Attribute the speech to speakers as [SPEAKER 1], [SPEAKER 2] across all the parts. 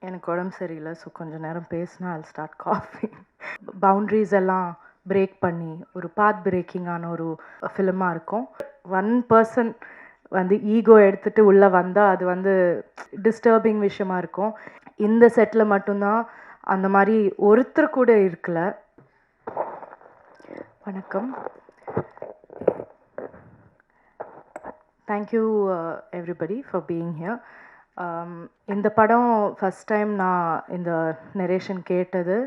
[SPEAKER 1] எனக்கு உடம்பு சரியில்லை. ஸோ கொஞ்சம் நேரம் பேசினா I'll start coughing. பவுண்ட்ரிஸ் எல்லாம் பிரேக் பண்ணி ஒரு பாத் பிரேக்கிங்கான ஒரு ஃபிலிமாக இருக்கும். ஒன் பர்சன் வந்து ஈகோ எடுத்துகிட்டு உள்ளே வந்தால் அது வந்து டிஸ்டர்பிங் விஷயமா இருக்கும். இந்த செட்டில் மட்டும்தான் அந்த மாதிரி ஒருத்தர் கூட இருக்கல. வணக்கம். Thank you everybody for being here. இந்த படம் ஃபஸ்ட் டைம் நான் இந்த நரேஷன் கேட்டது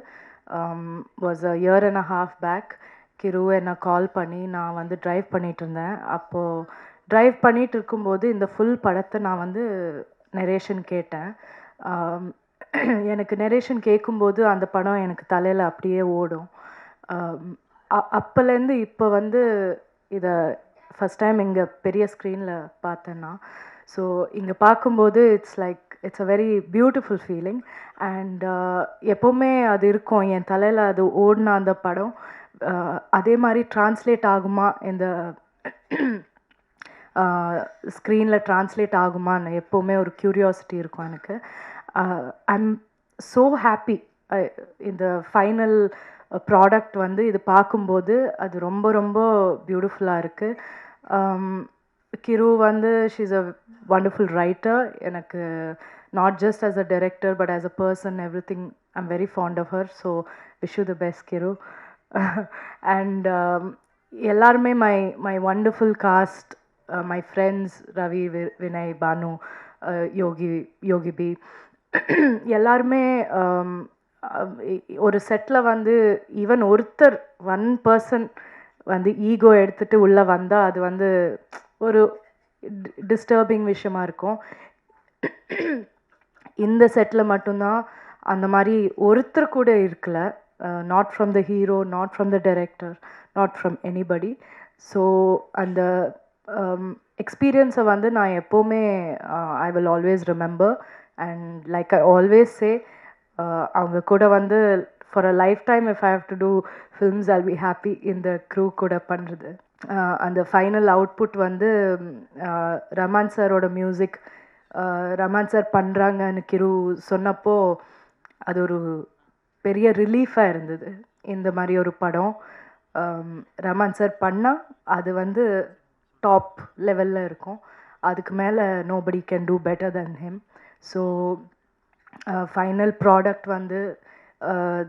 [SPEAKER 1] was a year and a half back. Kiru என்னை கால் பண்ணி நான் வந்து ட்ரைவ் பண்ணிகிட்டு இருந்தேன். அப்போது ட்ரைவ் பண்ணிகிட்டு இருக்கும்போது இந்த ஃபுல் படத்தை நான் வந்து நரேஷன் கேட்டேன். எனக்கு நரேஷன் கேட்கும்போது அந்த படம் எனக்கு தலையில் அப்படியே ஓடும். அப்போலேருந்து இப்போ வந்து இதை ஃபஸ்ட் டைம் இங்கே பெரிய ஸ்க்ரீனில் பார்த்தேன்னா, ஸோ இங்கே பார்க்கும்போது it's a very beautiful feeling. And எப்போவுமே அது இருக்கும் என் தலையில். அது ஓடின அந்த படம் அதே மாதிரி ட்ரான்ஸ்லேட் ஆகுமா, இந்த ஸ்க்ரீனில் ட்ரான்ஸ்லேட் ஆகுமான்னு எப்போவுமே ஒரு க்யூரியாசிட்டி இருக்கும் எனக்கு. I'm so happy. இந்த ஃபைனல் ப்ராடக்ட் வந்து இது பார்க்கும்போது அது ரொம்ப ரொம்ப பியூட்டிஃபுல்லாக இருக்குது. கிரு வந்து ஷீஸ் அ வண்டர்ஃபுல் ரைட்டர். எனக்கு not just as a director but as a person everything I'm very fond of her. So wish you the best Kiru. And எல்லாருமே my wonderful cast, my friends Ravi, Vinay, Bhanu, Yogi B, எல்லாருமே ஒரு settle வந்து even ஒருத்தர் one person வந்து ego எடுத்துகிட்டு உள்ளே வந்தால் அது வந்து ஒரு டிஸ்டர்பிங் விஷயமா இருக்கும். இந்த செட்டில் மட்டும்தான் அந்த மாதிரி ஒருத்தர் கூட இருக்கல. Not from the hero, not from the director, not from anybody. So அந்த எக்ஸ்பீரியன்ஸை வந்து நான் எப்போவுமே I will always remember. And like I always say, அவங்க கூட வந்து for a lifetime if I have to do films I'll be happy இந்த crew கூட பண்ணுறது. அந்த ஃபைனல் அவுட்புட் வந்து ரமான் சாரோட மியூசிக், ரமான் சார் பண்ணுறாங்கன்னு கிரு சொன்னப்போ அது ஒரு பெரிய ரிலீஃபாக இருந்தது. இந்த மாதிரி ஒரு படம் ரமான் சார் பண்ணால் அது வந்து டாப் லெவலில் இருக்கும். அதுக்கு மேலே nobody can do better then him. So final product வந்து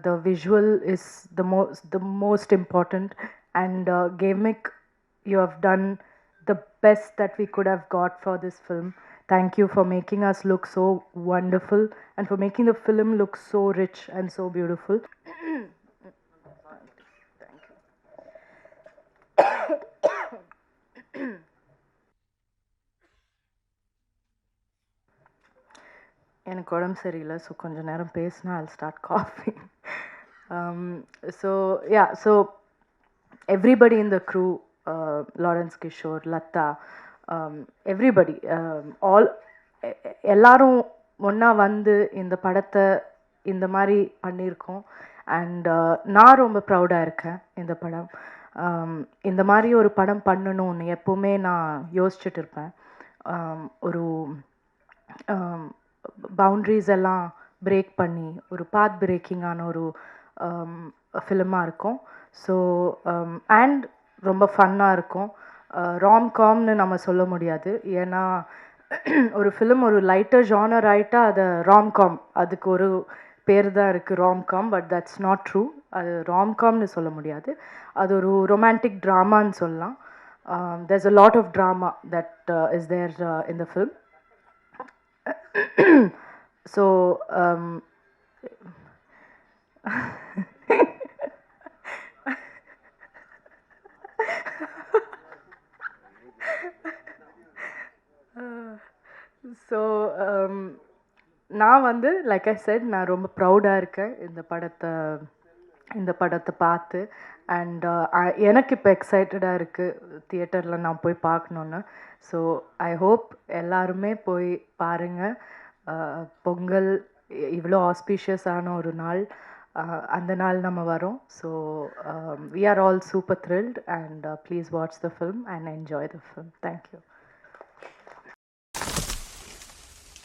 [SPEAKER 1] the visual is the most important. And Gamik, you have done the best that we could have got for this film. Thank you for making us look so wonderful and for making the film look so rich and so beautiful. எனக்கு உடம்பு சரியில்லை. So கொஞ்சம் நேரம் பேசினா I'll start coughing. So everybody in the crew, Lawrence Kishore, Latta, everybody, all எல்லாரும் ஒன்றா வந்து இந்த படத்தை இந்த மாதிரி பண்ணியிருக்கோம். அண்ட் நான் ரொம்ப ப்ரௌடாக இருக்கேன். இந்த படம் இந்த மாதிரி ஒரு படம் பண்ணணும்னு எப்போவுமே நான் யோசிச்சுட்டு இருப்பேன். ஒரு பவுண்ட்ரிஸ் எல்லாம் பிரேக் பண்ணி ஒரு பாத் பிரேக்கிங்கான ஒரு ஃபிலிமாக இருக்கும். ஸோ அண்ட் ரொம்ப ஃபன்னாக இருக்கும். ராம்காம்னு நம்ம சொல்ல முடியாது. ஏன்னா ஒரு ஃபிலிம் ஒரு லைட்டர் ஜானர் ஆகிட்டா அது ராம்காம், அதுக்கு ஒரு பேர் தான் இருக்குது romcom. But that's not true. அது ராம்காம்னு சொல்ல முடியாது. அது ஒரு ரொமான்டிக் ட்ராமான்னு சொல்லலாம். there's a lot of drama that is there in the film. So so நான் வந்து லைக் ஐ செட், நான் ரொம்ப ப்ரௌடாக இருக்கேன் இந்த படத்தை பார்த்து. அண்ட் எனக்கு இப்போ எக்ஸைட்டடாக இருக்குது தியேட்டரில் நான் போய் பார்க்கணுன்னு. ஸோ ஐ ஹோப் எல்லாருமே போய் பாருங்கள். பொங்கல் இவ்வளோ ஆஸ்பீஷியஸான ஒரு நாள், அந்த நாள் நம்ம வரோம். So we are all super thrilled and please watch the film and enjoy the film. Thank you.